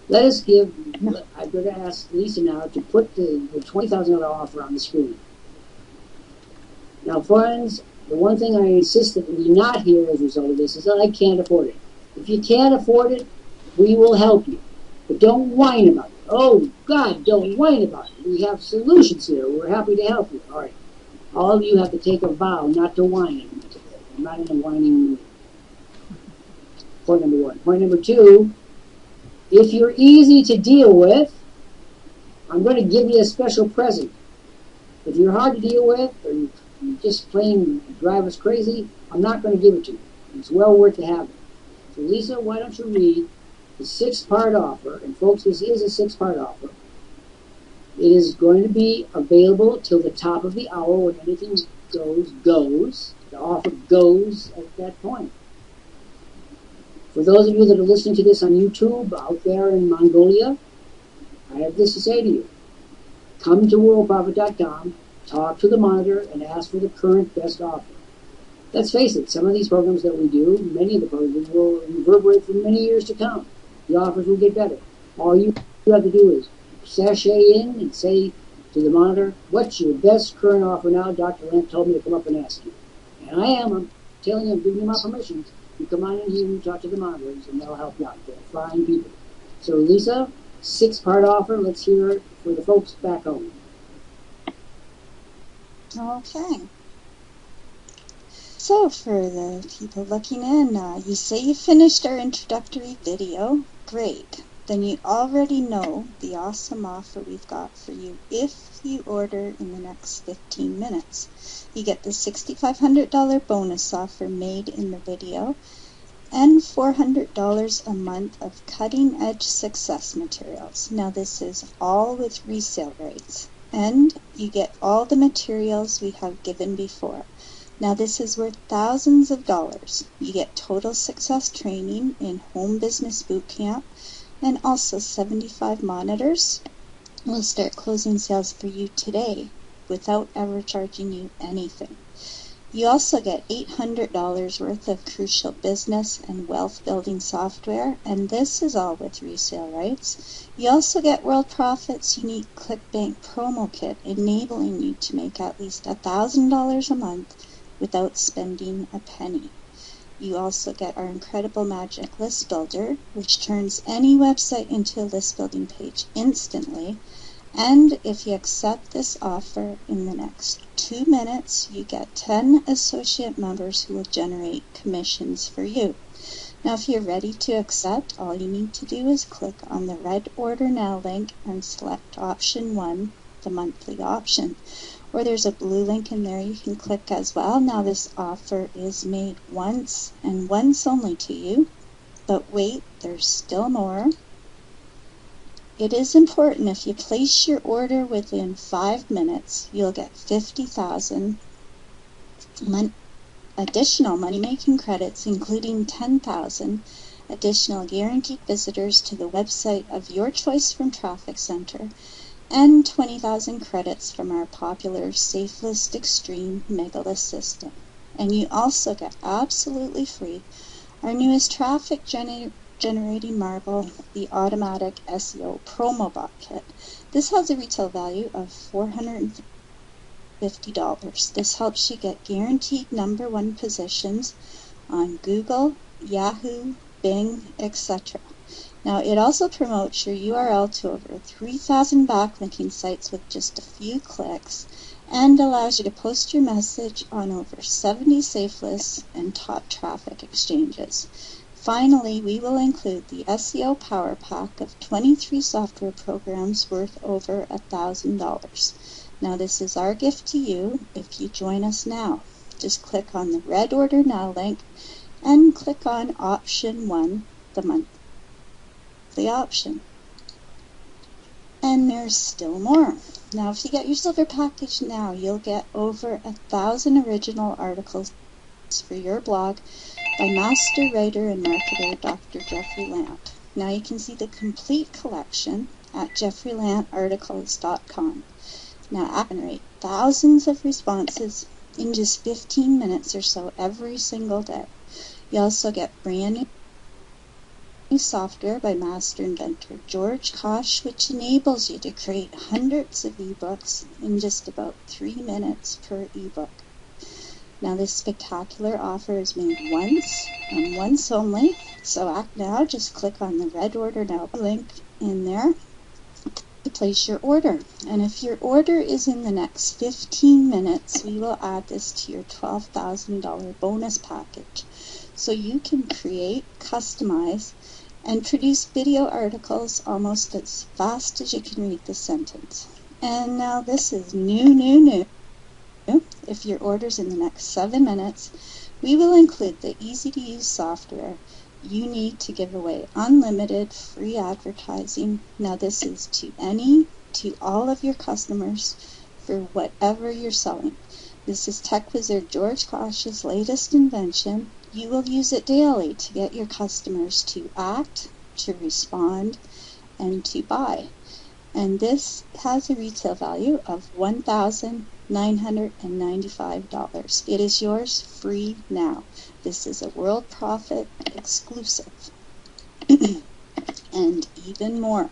Let us give, I'm going to ask Lisa now to put the $20,000 offer on the screen. Now, friends, the one thing I insist that we not hear as a result of this is that I can't afford it. If you can't afford it, we will help you. But don't whine about it. Oh, God, don't whine about it. We have solutions here. We're happy to help you. All right. All of you have to take a vow not to whine today. I'm not in a whining mood. Point number one. Point number two, if you're easy to deal with, I'm going to give you a special present. If you're hard to deal with, or you just plain drive us crazy, I'm not going to give it to you. It's well worth to have it. So Lisa, why don't you read the 6-part offer, and folks, this is a 6-part offer. It is going to be available till the top of the hour. When anything goes. The offer goes at that point. For those of you that are listening to this on YouTube out there in Mongolia, I have this to say to you. Come to worldprofit.com, talk to the monitor, and ask for the current best offer. Let's face it, some of these programs that we do, many of the programs will reverberate for many years to come. The offers will get better. All you have to do is sashay in and say to the monitor, what's your best current offer now? Dr. Lant told me to come up and ask you. And I'm telling you, I'm giving you my permission. You come on in here and you talk to the monitors, and they'll help you out. They're fine people. So, Lisa, 6-part offer. Let's hear it for the folks back home. Okay. So, for the people looking in, you say you finished our introductory video. Great. Then you already know the awesome offer we've got for you if you order in the next 15 minutes. You get the $6,500 bonus offer made in the video and $400 a month of cutting-edge success materials. Now this is all with resale rates, and you get all the materials we have given before. Now this is worth thousands of dollars. You get total success training in home business boot camp and also 75 monitors. We'll start closing sales for you today without ever charging you anything. You also get $800 worth of crucial business and wealth building software, and this is all with resale rights. You also get Worldprofit's unique ClickBank promo kit, enabling you to make at least $1,000 a month without spending a penny. You also get our incredible Magic List Builder, which turns any website into a list building page instantly. And if you accept this offer in the next 2 minutes, you get 10 associate members who will generate commissions for you. Now, if you're ready to accept, all you need to do is click on the red Order Now link and select option 1, the monthly option. Or there's a blue link in there you can click as well. Now, this offer is made once and once only to you. But wait, there's still more. It is important if you place your order within 5 minutes, you'll get 50,000 additional money-making credits, including 10,000 additional guaranteed visitors to the website of your choice from Traffic Center, and 20,000 credits from our popular Safelist Extreme Mega List system. And you also get absolutely free our newest traffic generating marble, the automatic SEO promo bot kit. This has a retail value of $450. This helps you get guaranteed #1 positions on Google, Yahoo, Bing, etc. Now, it also promotes your URL to over 3,000 backlinking sites with just a few clicks, and allows you to post your message on over 70 Safelist and top traffic exchanges. Finally, we will include the SEO Power Pack of 23 software programs worth over $1,000. Now, this is our gift to you if you join us now. Just click on the red Order Now link and click on Option 1, the monthly option. And there's still more. Now, if you get your silver package now, you'll get over 1,000 original articles for your blog by master writer and marketer Dr. Jeffrey Lant. Now you can see the complete collection at jeffreylantarticles.com. Now I generate thousands of responses in just 15 minutes or so every single day. You also get brand new software by master inventor George Kosh, which enables you to create hundreds of ebooks in just about 3 minutes per ebook. Now this spectacular offer is made once and once only, so act now. Just click on the red Order Now link in there to place your order. And if your order is in the next 15 minutes, we will add this to your $12,000 bonus package. So you can create, customize, and produce video articles almost as fast as you can read the sentence. And now this is new. If your order's in the next 7 minutes, we will include the easy-to-use software you need to give away unlimited free advertising. Now this is to all of your customers for whatever you're selling. This is Tech Wizard George Kosh's latest invention. You will use it daily to get your customers to act, to respond, and to buy. And this has a retail value of $1,995. It is yours free now. This is a Worldprofit exclusive. And even more.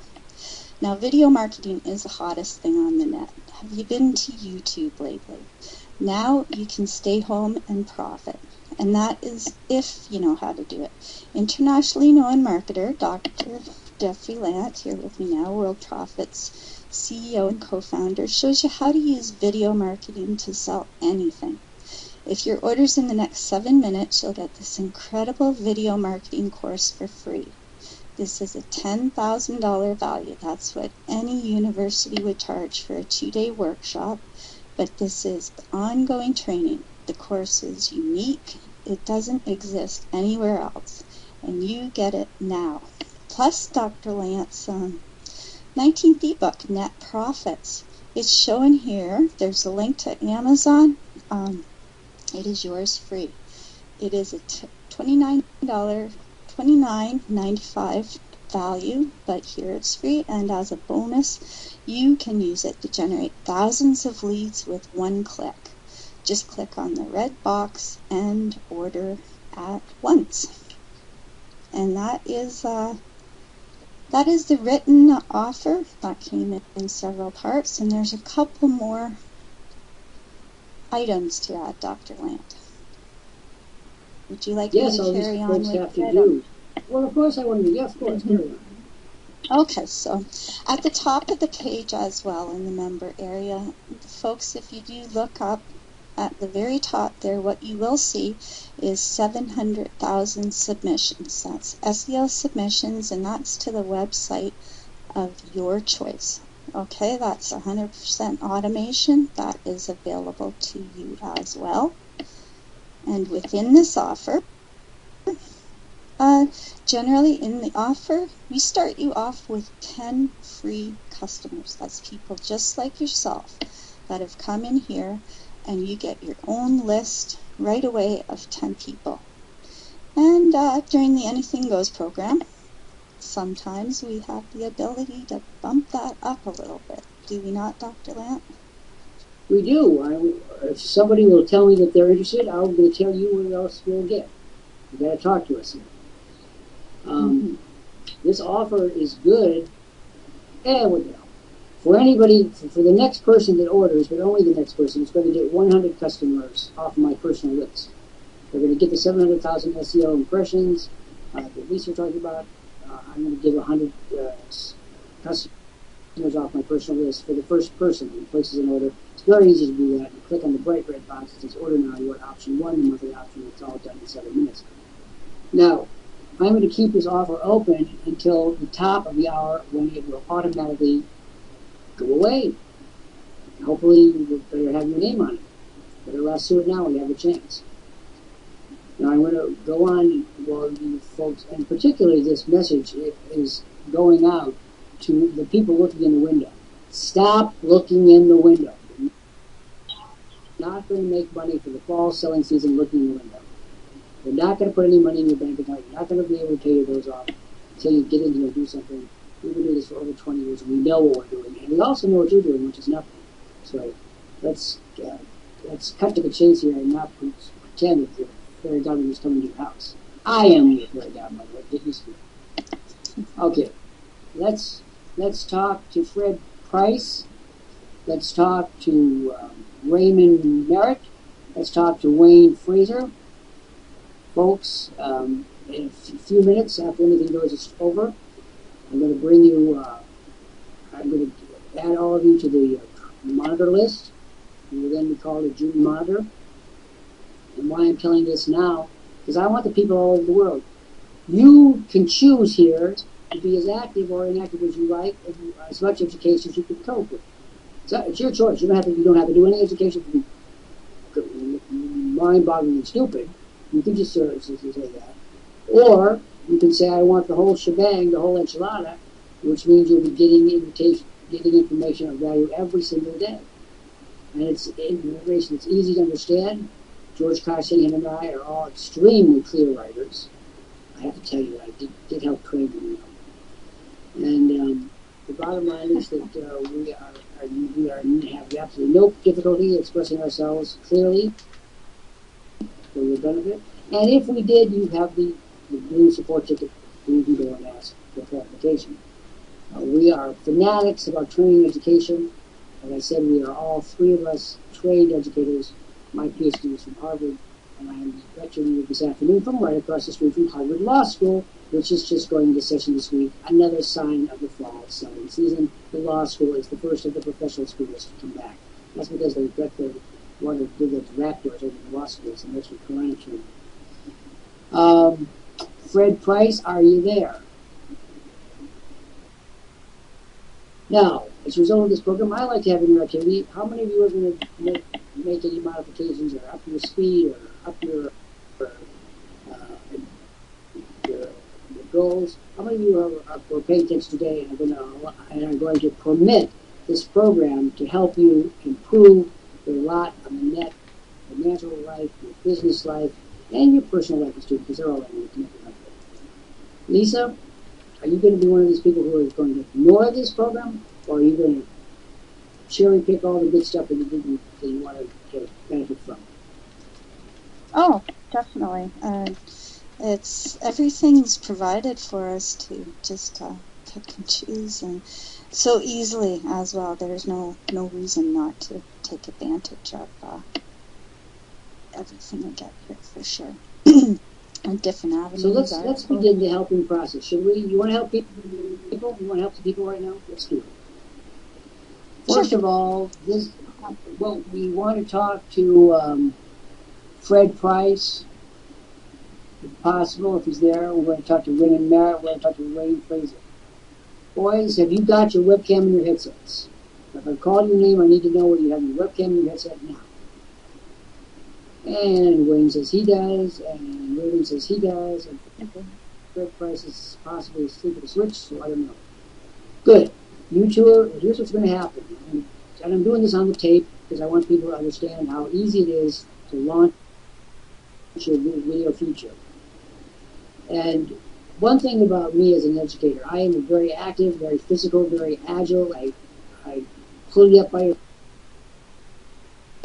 Now, video marketing is the hottest thing on the net. Have you been to YouTube lately? Now you can stay home and profit. And that is if you know how to do it. Internationally known marketer, Dr. Jeffrey Lant, here with me now, Worldprofit's CEO and co-founder, shows you how to use video marketing to sell anything. If your order's in the next 7 minutes, you'll get this incredible video marketing course for free. This is a $10,000 value. That's what any university would charge for a 2-day workshop, but this is ongoing training. The course is unique. It doesn't exist anywhere else, and you get it now. Plus Dr. Lant's 19th ebook, Net Profits. It's shown here. There's a link to Amazon. It is yours free. It is a $29.95 value, but here it's free, and as a bonus, you can use it to generate thousands of leads with one click. Just click on the red box and order at once. And that is the written offer that came in several parts, and there's a couple more items to add, Dr. Lant. Would you like me to carry on with it? Well, of course I want to. Yes, of course, carry on. Okay, so at the top of the page as well in the member area, folks, if you do look up at the very top there, what you will see is 700,000 submissions. That's SEO submissions, and that's to the website of your choice. Okay, that's 100% automation. That is available to you as well. And within this offer, generally in the offer, we start you off with 10 free customers. That's people just like yourself that have come in here, and you get your own list right away of 10 people. And during the Anything Goes program, sometimes we have the ability to bump that up a little bit. Do we not, Dr. Lant? We do. If somebody will tell me that they're interested, I'm going to tell you what else we'll get. You got to talk to us here. This offer is good, and for anybody, for the next person that orders, but only the next person, is going to get 100 customers off my personal list. They're going to get the 700,000 SEO impressions that Lisa talking about. I'm going to give 100 customers off my personal list for the first person who places an order, It's very easy to do that. You click on the bright red box that says order now. You want option 1, the monthly option. It's all done in 7 minutes. Now, I'm going to keep this offer open until the top of the hour when it will automatically go away. Hopefully, you better have your name on it. Better let's do it now when you have a chance. Now, I'm going to go on, well, you folks, and particularly this message is going out to the people looking in the window. Stop looking in the window. You're not going to make money for the fall selling season looking in the window. You're not going to put any money in your bank account. You're not going to be able to pay your bills off until you get in here and do something. We've been doing this for over 20 years, and we know what we're doing. And we also know what you're doing, which is nothing. So let's cut to the chase here and not pretend that the fairy godmother is coming to your house. I am your fairy godmother. Get used to it. Okay, let's talk to Fred Price. Let's talk to Raymond Merritt. Let's talk to Wayne Fraser. Folks, in a few minutes after anything goes over, I'm going to bring you, I'm going to add all of you to the monitor list. You will then be called a junior monitor. And why I'm telling this now, because I want the people all over the world. You can choose here to be as active or inactive as you like, and as much education as you can cope with. So it's your choice. You don't have to do any education to be mind-boggling and stupid. You can just say that. Or you can say, I want the whole shebang, the whole enchilada, which means you'll be getting information of value every single day. And it's information that's easy to understand. George Carson and I are all extremely clear writers. I have to tell you, I did help train them. And the bottom line is that we have absolutely no difficulty expressing ourselves clearly for your benefit. And if we did, you have the blue support ticket, you can go and ask for clarification. We are fanatics about training education. As I said, we are all three of us trained educators. My PhD is from Harvard, and I am lecturing you this afternoon from right across the street from Harvard Law School, which is just going into session this week. Another sign of the fall selling season. The law school is the first of the professional schools to come back. That's because they want to do the rap doors over the law schools, and that's what quarantine. Fred Price, are you there? Now, as a result of this program, I like to have interactivity. How many of you are going to make any modifications or up your speed or up your goals? How many of you are paying attention today and are going to permit this program to help you improve your lot on the net, your natural life, your business life, and your personal life as too, because they're all connected like that. Lisa, are you going to be one of these people who is going to ignore this program, or are you going to cherry pick all the good stuff that you want to get benefit from? Oh, definitely. Everything's provided for us to just pick and choose, and so easily as well. There's no reason not to take advantage of everything we get here for sure. And different avenues. So let's begin the helping process, should we? You want to help people? You want to help the people right now? Let's do it. First of all, we want to talk to Fred Price, if possible, if he's there. We're going to talk to Raymond Merritt. We're going to talk to Wayne Fraser. Boys, have you got your webcam and your headsets? If I call your name, I need to know whether you have your webcam and your headset now. And Wayne says he does, and Raymond says he does, and Fred Price is possibly asleep at a switch, so I don't know. Good. You two here's what's going to happen. And I'm doing this on the tape because I want people to understand how easy it is to launch your video feature. And one thing about me as an educator, I am very active, very physical, very agile. I pull you up by your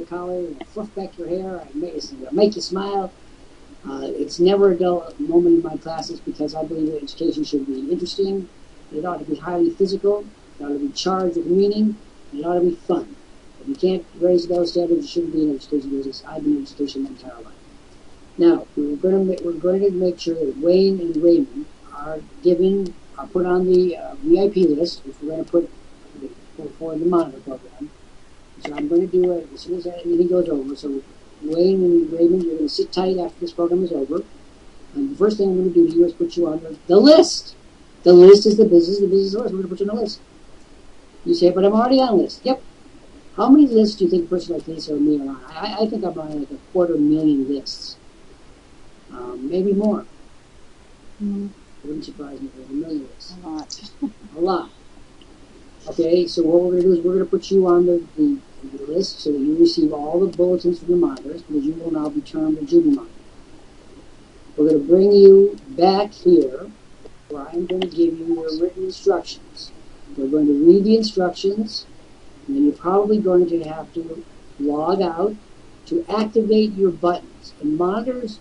collar and fluff back your hair. I make you smile. It's never a dull moment in my classes because I believe that education should be interesting. It ought to be highly physical. It ought to be charged with meaning. And it ought to be fun. If you can't raise those standards, you shouldn't be in education business. I've been in education my entire life. Now, we're going to make sure that Wayne and Raymond are put on the VIP list, which we're going to put for the monitor program. So I'm going to do it as soon as everything goes over. So Wayne and Raymond, you're going to sit tight after this program is over. And the first thing I'm going to do to you is put you on the list. The list is the business list. We're going to put you on the list. You say, but I'm already on the list. Yep. How many lists do you think a person like Lisa or me are on? I think I'm on like 250,000 lists. Maybe more. Mm. It wouldn't surprise me if there's 1 million lists. A lot. A lot. Okay, so what we're going to do is we're going to put you on the list so that you receive all the bulletins from the monitors, because you will now be termed a junior monitor. We're going to bring you back here where I'm going to give you your written instructions. We're going to read the instructions, and then you're probably going to have to log out to activate your buttons. And monitors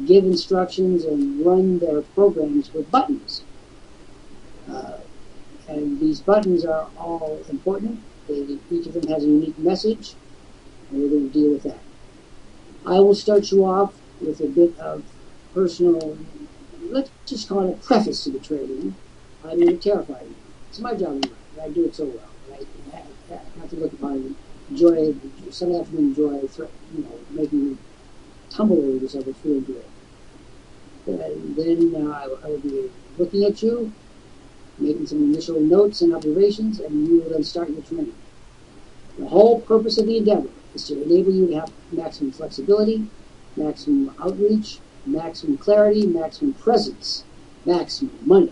give instructions and run their programs with buttons. And these buttons are all important. Each of them has a unique message, and we're going to deal with that. I will start you off with a bit of personal, let's just call it a preface to the training. I'm going to terrify you. It's my job to learn. I do it so well. I have to look upon it, enjoy it, some afternoon enjoy it, making you tumble over yourself and feel good. And then I will be looking at you, making some initial notes and observations, and you will then start your training. The whole purpose of the endeavor is to enable you to have maximum flexibility, maximum outreach, maximum clarity, maximum presence, maximum money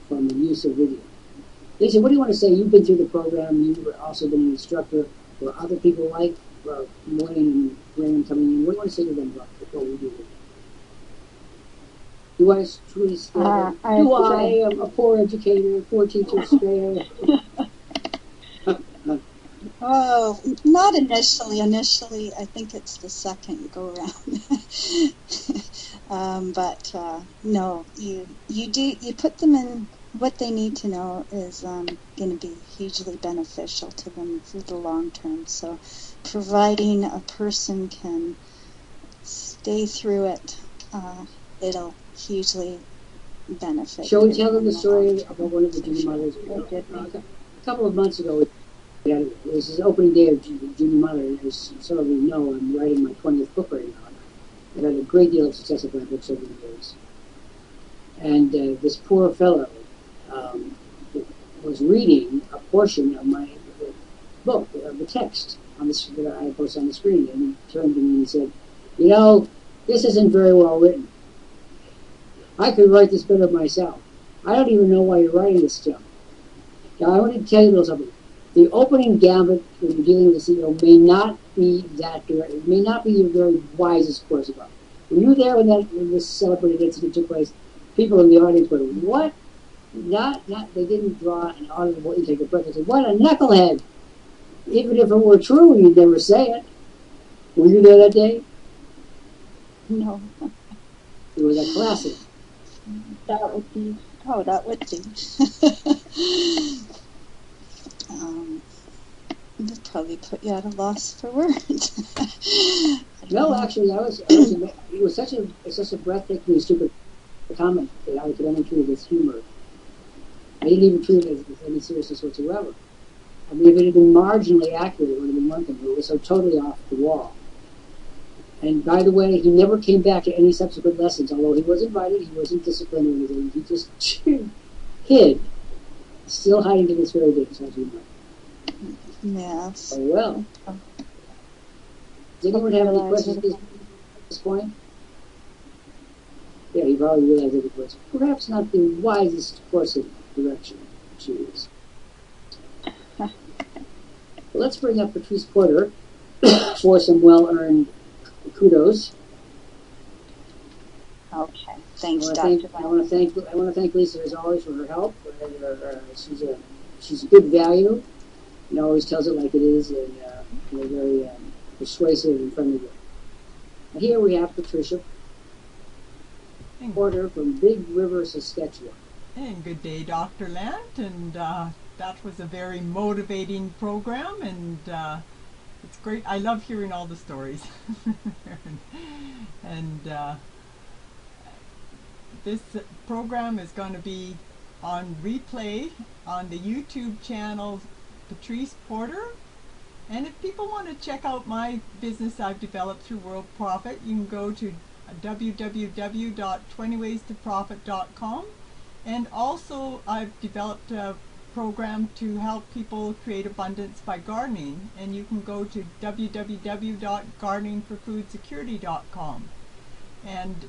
from the use of video. Lisa, what do you want to say? You've been through the program. You've also been an instructor for other people like Wayne and Raymond coming in. What do you want to say to them about what we do? Do I truly scare them? Do I am a poor educator, poor teacher scare? Oh, not initially. Initially, I think it's the second go round. But no, you put them in. What they need to know is going to be hugely beneficial to them for the long term. So, providing a person can stay through it, it'll hugely benefit. Shall we tell them the story about one of the junior mothers? A couple of months ago, it was his opening day of junior mother. As some of you know, I'm writing my 20th book right now. I've had a great deal of success with my books over the years. And this poor fellow was reading a portion of my book, of the text that I posted on the screen, and he turned to me and said, "You know, this isn't very well written. I could write this better myself. I don't even know why you're writing this stuff." Now, I want to tell you a little something. The opening gambit when you're dealing with a CEO may not be that direct. It may not be your very wisest course of action. When you were there when this celebrated incident took place, people in the audience were, "What?" They didn't draw an audible intake of breath. They said, "What a knucklehead!" Even if it were true, you'd never say it. Were you there that day? No. It was a classic. That would be. Oh, that would be. Would probably put you at a loss for words. No, actually, it was such a breathtakingly stupid comment that I could only treat it as humor. I didn't even treat it with any seriousness whatsoever. I mean, if it had been marginally accurate, it would have been one thing, but it was so totally off the wall. And by the way, he never came back to any subsequent lessons, although he was invited, he wasn't disciplined or anything. He just hid, still hiding to this very day, as you know. Yes. Oh, well. Does anyone have any questions at this point? Yeah, you probably realize that it was perhaps not the wisest course of direction to choose. Well, let's bring up Patrice Porter for some well-earned kudos. Okay. Thanks, Dr. I want to thank Lisa as always for her help. She's a good value. And always tells it like it is, and in a very persuasive and friendly way. And here we have Patricia Porter from Big River, Saskatchewan. And good day, Dr. Lant, and that was a very motivating program, and it's great. I love hearing all the stories. and this program is going to be on replay on the YouTube channel Patrice Porter, And if people want to check out my business I've developed through Worldprofit, you can go to www.20waystoprofit.com. And also I've developed a program to help people create abundance by gardening. And you can go to www.gardeningforfoodsecurity.com. And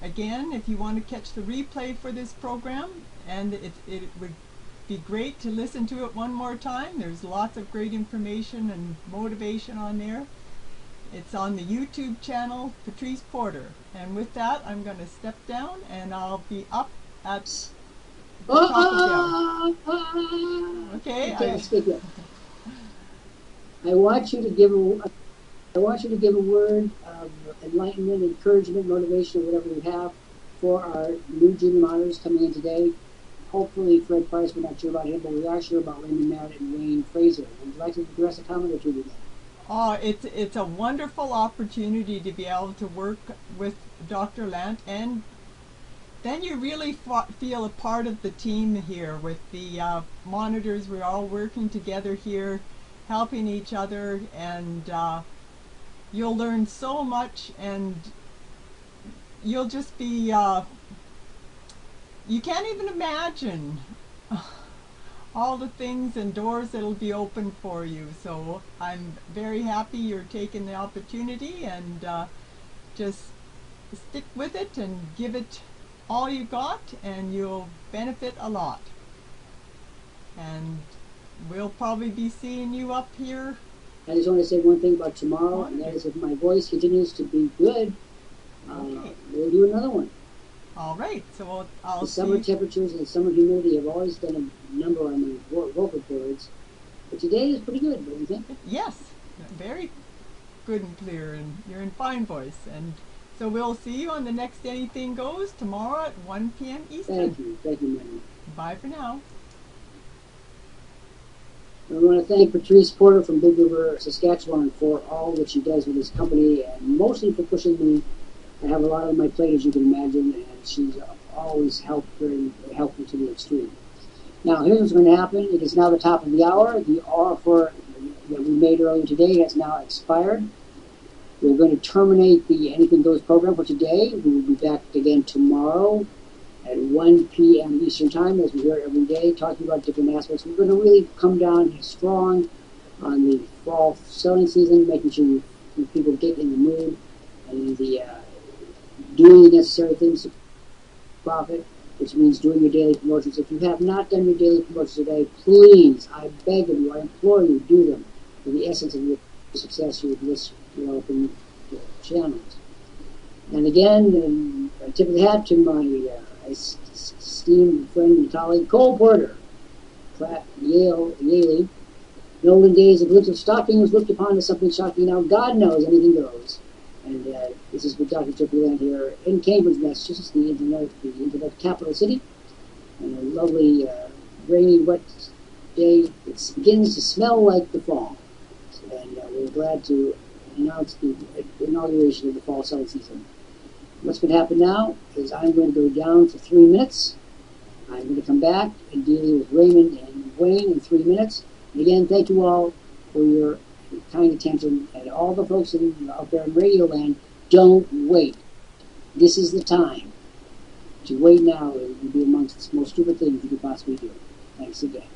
again, if you want to catch the replay for this program, and it would be great to listen to it one more time. There's lots of great information and motivation on there. It's on the YouTube channel, Patrice Porter. And with that, I'm going to step down, and I'll be up at the top of the hour. Okay. I want you to give a word of enlightenment, encouragement, motivation, or whatever you have for our new junior monitors coming in today. Hopefully, Fred Price, we're not sure about him, but we are sure about Raymond Merritt and Wayne Fraser. Would you like to address a comment or two today? Oh, it's a wonderful opportunity to be able to work with Dr. Lant, and then you really feel a part of the team here with the monitors. We're all working together here, helping each other, and you'll learn so much, and you'll just be, you can't even imagine all the things and doors that'll be open for you. So I'm very happy you're taking the opportunity, and just stick with it and give it all you got, and you'll benefit a lot. And we'll probably be seeing you up here. I just want to say one thing about tomorrow, and that is if my voice continues to be good, we'll do another one. All right, so I'll the summer temperatures and the summer humidity have always done a number on the vocal cords, but today is pretty good, don't you think? Yes, very good and clear, and you're in fine voice. And so we'll see you on the next Anything Goes tomorrow at 1 p.m. Eastern. Thank you, Mary. Bye for now. I want to thank Patrice Porter from Big River, Saskatchewan, for all that she does with this company, and mostly for pushing me. I have a lot on my plate, as you can imagine, and she's always helped me to the extreme. Now, here's what's going to happen. It is now the top of the hour. The offer that we made earlier today has now expired. We're going to terminate the Anything Goes program for today. We will be back again tomorrow at 1 p.m. Eastern Time, as we hear every day, talking about different aspects. We're going to really come down strong on the fall selling season, making sure people get in the mood and doing the necessary things to profit, which means doing your daily promotions. If you have not done your daily promotions today, please, I beg of you, I implore you, do them. For the essence of your success, you would list your open channels. And again, a tip of the hat to my esteemed friend and colleague, Cole Porter, Yale. In olden days, a glimpse of stocking was looked upon as something shocking. Now, God knows anything goes. And this is with Dr. Trippy Lant here in Cambridge, Massachusetts, the internet capital city. And a lovely, rainy, wet day. It begins to smell like the fall. And we're glad to announce the inauguration of the fall selling season. What's going to happen now is I'm going to go down for 3 minutes. I'm going to come back and deal with Raymond and Wayne in 3 minutes. And again, thank you all for your kind attention, and all the folks out there in Radio Land. Don't wait. This is the time. To wait now, it would be amongst the most stupid things you could possibly do. Thanks again.